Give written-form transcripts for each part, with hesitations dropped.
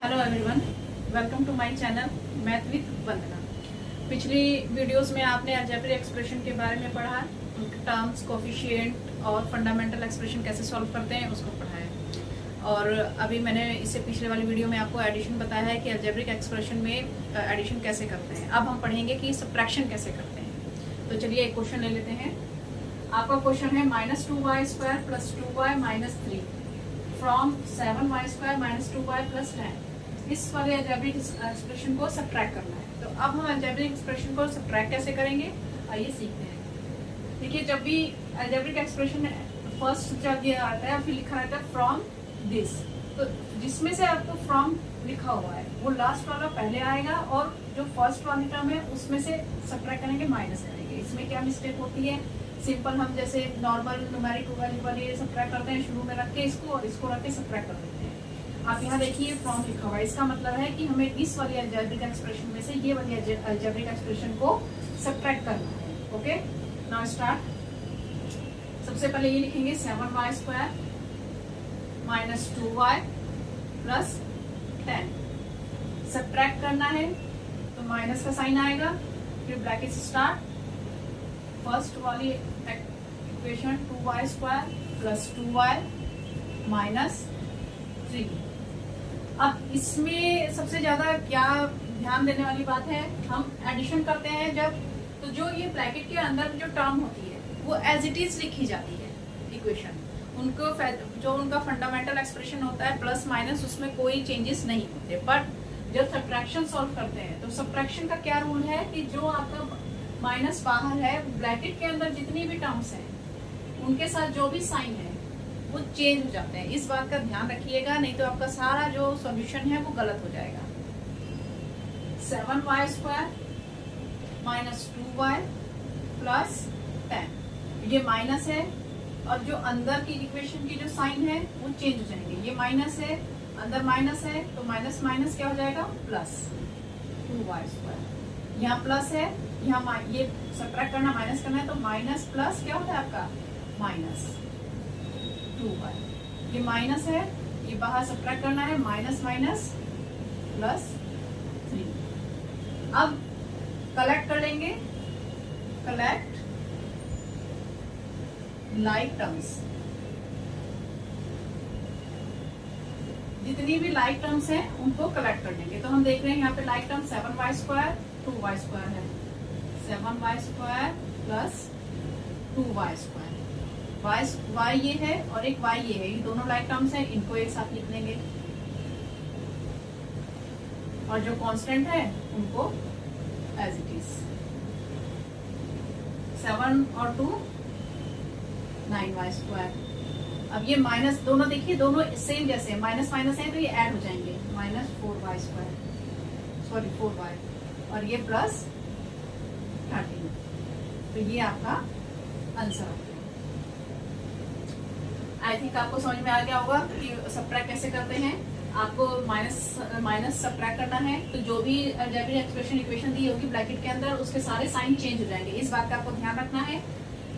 Hello everyone, welcome to my channel math with Vandana. पिछली videos में आपने अलजेब्रिक एक्सप्रेशन के बारे में पढ़ा, उनके टर्म्स, कोफिशिएंट और फंडामेंटल एक्सप्रेशन कैसे सॉल्व करते हैं उसको पढ़ा है। और अभी मैंने इससे पिछले वाली वीडियो में आपको एडिशन बताया है कि अलजेब्रिक एक्सप्रेशन में एडिशन कैसे करते हैं। अब हम पढ़ेंगे कि सब्ट्रैक्शन कैसे करते हैं। तो चलिए एक क्वेश्चन ले लेते हैं। आपका क्वेश्चन है -2y² + 2y - 3 from 7y² - 2y + 10। इस वाले अलजेब्रिक एक्सप्रेशन को सब्ट्रैक्ट करना है। तो अब हम अलजेब्रिक एक्सप्रेशन को सब्ट्रैक्ट कैसे करेंगे, आइए सीखते हैं। देखिए, जब भी अलजेब्रिक एक्सप्रेशन फर्स्ट जब ये आता है फिर लिखा रहता है फ्रॉम दिस, तो जिसमें से आपको फ्रॉम लिखा हुआ है वो लास्ट वाला पहले आएगा और जो फर्स्ट वाली टर्म है उसमें से सब्ट्रैक्ट करेंगे, माइनस करेंगे। इसमें क्या मिस्टेक होती है, सिंपल हम जैसे नॉर्मल न्यूमेरिक वैल्यू वाली सब्ट्रैक्ट करते हैं, शुरू में रख के इसको और इसको रख के सब्ट्रैक्ट कर देते हैं। आप यहाँ देखिए फ्रॉम लिखा हुआ है, इसका मतलब है कि हमें इस वाली अलजेब्रिक एक्सप्रेशन में से ये वाली अलजेब्रिक एक्सप्रेशन को सब्ट्रैक्ट करना है। Okay, now start. सबसे पहले ये लिखेंगे 7y² - 2y + 10। सब्ट्रैक्ट करना है तो माइनस का साइन आएगा, फिर ब्रैकेट स्टार्ट। फर्स्ट वाली इक्वेशन 2y² + 2y - 3। अब इसमें सबसे ज्यादा क्या ध्यान देने वाली बात है, हम एडिशन करते हैं जब, तो जो ये ब्रैकेट के अंदर जो टर्म होती है वो एज इट इज लिखी जाती है इक्वेशन। उनको जो उनका फंडामेंटल एक्सप्रेशन होता है प्लस माइनस, उसमें कोई चेंजेस नहीं होते। बट जब सब्ट्रैक्शन सॉल्व करते हैं तो सब्ट्रैक्शन का क्या रूल है कि जो आपका माइनस बाहर है, ब्रैकेट के अंदर जितनी भी टर्म्स हैं उनके साथ जो भी साइन है वो चेंज हो जाते हैं। इस बात का ध्यान रखिएगा, नहीं तो आपका सारा जो सॉल्यूशन है वो गलत हो जाएगा। 7y² - 2y + 10, ये माइनस है और जो अंदर की इक्वेशन की जो साइन है वो चेंज हो जाएंगे। ये माइनस है, अंदर माइनस है, तो माइनस माइनस क्या हो जाएगा, प्लस 2y²। यहाँ प्लस है, यहाँ ये सब्ट्रैक्ट करना, माइनस करना है, तो माइनस प्लस क्या होता है आपका -2y। ये माइनस है, ये बाहर सब्ट्रैक्ट करना है, माइनस माइनस प्लस 3। अब कलेक्ट कर लेंगे, कलेक्ट लाइक टर्म्स। जितनी भी लाइक टर्म्स हैं उनको कलेक्ट कर लेंगे। तो हम देख रहे हैं यहाँ पे लाइक टर्म 7y² 2y² है। 7y² + 2y²। y ये है और एक y ये है, ये दोनों लाइक टर्म्स हैं, इनको एक साथ लिख लेंगे और जो कांस्टेंट है उनको एज इट इज। 7 और 2 9y²। अब ये माइनस दोनों देखिए, दोनों सेम जैसे हैं, माइनस माइनस है तो ये ऐड हो जाएंगे, -4y², सॉरी 4y, और ये प्लस 13। तो ये आपका आंसर है। आई थिंक आपको समझ में आ गया होगा कि सब्ट्रैक्ट कैसे करते हैं। आपको माइनस सब्ट्रैक्ट करना है तो जो भी अलजेब्रिक एक्सप्रेशन इक्वेशन दी होगी ब्रैकेट के अंदर, उसके सारे साइन चेंज हो जाएंगे। इस बात का आपको ध्यान रखना है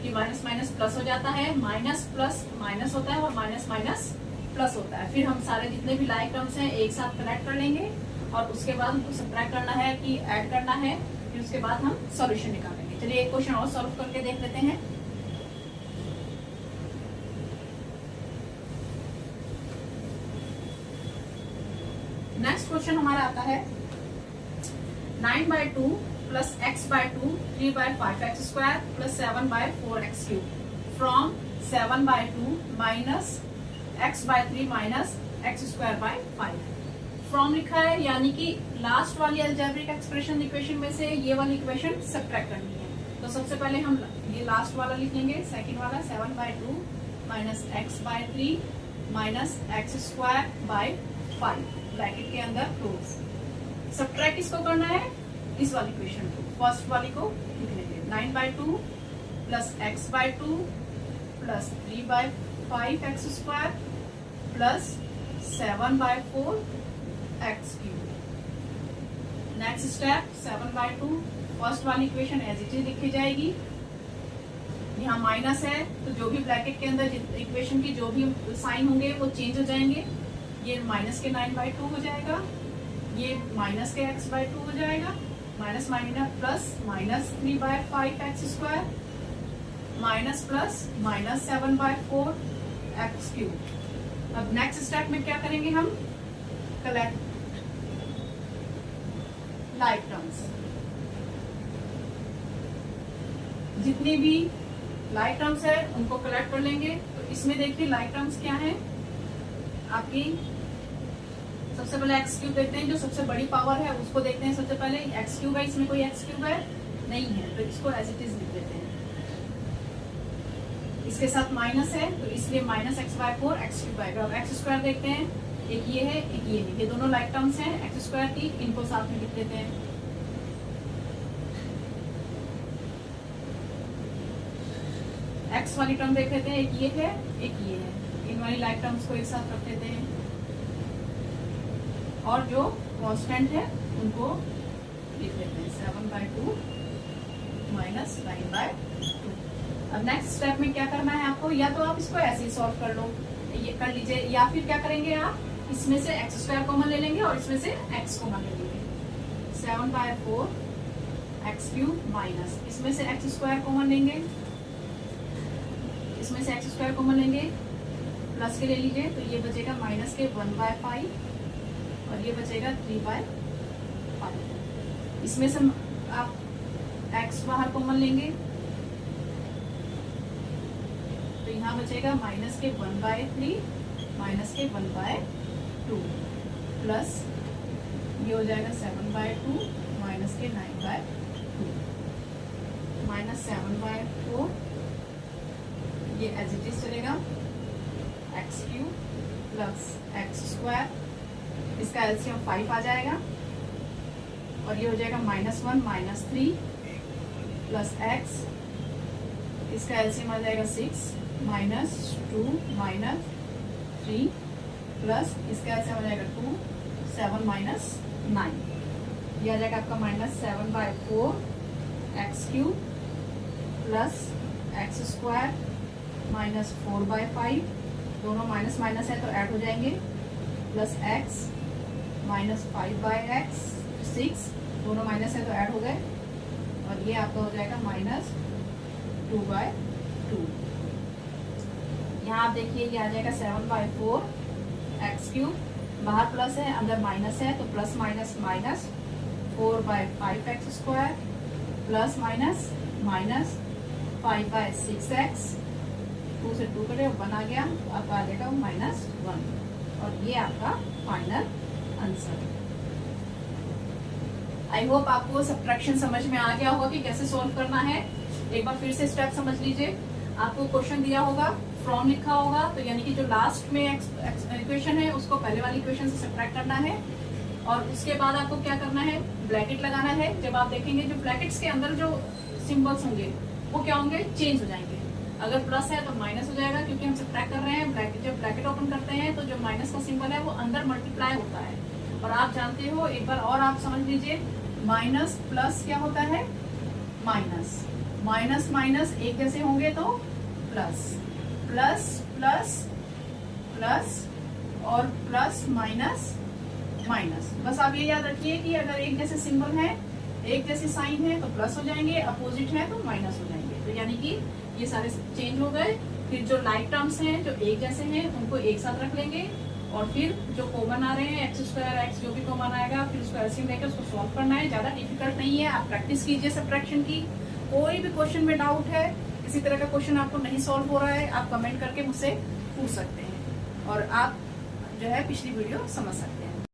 कि माइनस माइनस प्लस हो जाता है, माइनस प्लस माइनस होता है और माइनस माइनस प्लस होता है। फिर हम सारे जितने भी लाइक टर्म्स हैं एक साथ कलेक्ट कर लेंगे और उसके बाद हमको सब्ट्रैक्ट करना है कि ऐड करना है, फिर उसके बाद हम सॉल्यूशन निकालेंगे। चलिए एक क्वेश्चन और सॉल्व करके देख लेते हैं। नेक्स्ट क्वेश्चन हमारा आता है 9/2 + x/2 3/5x² + 7/4x³ from 7/2 - x/3 - x²/5। From लिखा है, यानी कि लास्ट वाली अलजेब्रिक एक्सप्रेशन इक्वेशन में से ये वाली इक्वेशन सब्ट्रैक्ट करनी है। तो सबसे पहले हम ये लास्ट वाला लिख लेंगे, सेकंड वाला 7/2 - x/3 - x²/5 ब्रैकेट के अंदर क्लोज। सब्ट्रैक्ट किसको करना है, इस वाली इक्वेशन को, फर्स्ट वाली को लिख लेंगे। 9/2 + x/2 + 3/5x² + 7/4x³। Next step 7/2, first वाली इक्वेशन एज इट इज लिखी जाएगी। यहाँ माइनस है तो जो भी ब्रैकेट के अंदर इक्वेशन की जो भी साइन होंगे वो चेंज हो जाएंगे। ये माइनस के 9/2 हो जाएगा, ये माइनस के x/2 हो जाएगा, minus minus plus minus 3/5x² minus plus minus 7/4x³। अब नेक्स्ट स्टेप में क्या करेंगे हम, कलेक्ट लाइक टर्म्स। जितनी भी लाइक टर्म्स है उनको कलेक्ट कर लेंगे। तो इसमें देखिए लाइक टर्म्स क्या है आपकी। सबसे पहले x³ देखते हैं, जो सबसे बड़ी पावर है उसको देखते हैं। सबसे पहले x³ है, इसमें कोई x³ है नहीं है, तो इसको एज इट इज लिख देते हैं। इसके साथ माइनस है तो इसलिए माइनस x/4 x³ आएगा। अब x² देखते हैं, एक ये है एक ये है, ये दोनों लाइक टर्म्स हैं x² की, इनको साथ में लिख देते हैं। x वाली टर्म देख लेते हैं, एक ये है एक ये है, इन वाली लाइक टर्म्स को एक साथ रख देते हैं और जो कांस्टेंट है उनको लिख देते हैं 7/2 माइनस 9/2। अब नेक्स्ट स्टेप में क्या करना है आपको, या तो आप इसको ऐसे ही सॉल्व कर लो, ये कर लीजिए, या फिर क्या करेंगे आप इसमें से x² कॉमन ले लेंगे और इसमें से x कॉमन ले लेंगे। 7/4 x³ माइनस इसमें से x² कॉमन लेंगे, इसमें से x² कॉमन लेंगे, प्लस के ले लीजिए तो ये बचेगा माइनस के 1/5 और ये बचेगा 3/5। इसमें से आप x बाहर कॉमन लेंगे तो यहाँ बचेगा माइनस के 1/3 माइनस के 1/2 प्लस ये हो जाएगा 7/2 माइनस के 9/2 माइनस 7/4, ये एज इट इज चलेगा x³ प्लस x², इसका एलसीएम 5 आ जाएगा और ये हो जाएगा -1 -3 प्लस x, इसका एलसीएम आ जाएगा 6 -2 -3 प्लस इसका एलसीएम आ जाएगा 2 7 -9, ये आ जाएगा आपका -7/4 x³ प्लस x² -4/5, दोनों माइनस माइनस है तो ऐड हो जाएंगे, प्लस x -5/6, दोनों माइनस है तो ऐड हो गए और ये आपका हो जाएगा -2/2। यहाँ आप देखिए ये आ जाएगा 7/4 x³ बाहर प्लस है अंदर माइनस है तो plus minus minus 4/5x² plus minus minus 5/6x, 2 से 2 कटे 1 आ गया तो आपका आ जाएगा -1 और ये आपका फाइनल आंसर। आई होप आपको सब्ट्रैक्शन समझ में आ गया होगा कि कैसे सॉल्व करना है। एक बार फिर से स्टेप समझ लीजिए। आपको क्वेश्चन दिया होगा, फ्रॉम लिखा होगा, तो यानी कि जो लास्ट में इक्वेशन है उसको पहले वाली इक्वेशन से सब्ट्रैक्ट करना है और उसके बाद आपको क्या करना है, ब्रैकेट लगाना है। जब आप देखेंगे जो ब्रैकेट्स के अंदर जो सिंबल्स होंगे वो क्या होंगे, चेंज हो जाएंगे। अगर प्लस है तो माइनस हो जाएगा क्योंकि हम सब्ट्रैक्ट कर रहे हैं। ब्रैकेट जब ब्रैकेट ओपन करते हैं तो जो माइनस का सिंबल है वो अंदर मल्टीप्लाई होता है। और आप जानते हो, एक बार और आप समझ लीजिए, माइनस प्लस क्या होता है, माइनस माइनस माइनस एक जैसे होंगे तो प्लस, प्लस प्लस प्लस और प्लस माइनस माइनस। बस आप ये याद रखिए कि अगर एक जैसे सिंबल है, एक जैसे साइन है तो प्लस हो जाएंगे, अपोजिट है तो माइनस हो जाएंगे। तो यानी कि ये सारे चेंज हो गए। फिर जो लाइक टर्म्स हैं जो एक जैसे हैं उनको एक साथ रख लेंगे और फिर जो कॉमन आ रहे हैं x² x जो भी कॉमन आएगा फिर उसको एलसीएम लेकर उसको सॉल्व करना है। ज्यादा डिफिकल्ट नहीं है, आप प्रैक्टिस कीजिए सब्ट्रैक्शन की। कोई भी क्वेश्चन में डाउट है, किसी तरह का क्वेश्चन आपको नहीं सॉल्व हो रहा है, आप कमेंट करके मुझसे पूछ सकते हैं और आप जो है पिछली वीडियो समझ सकते हैं।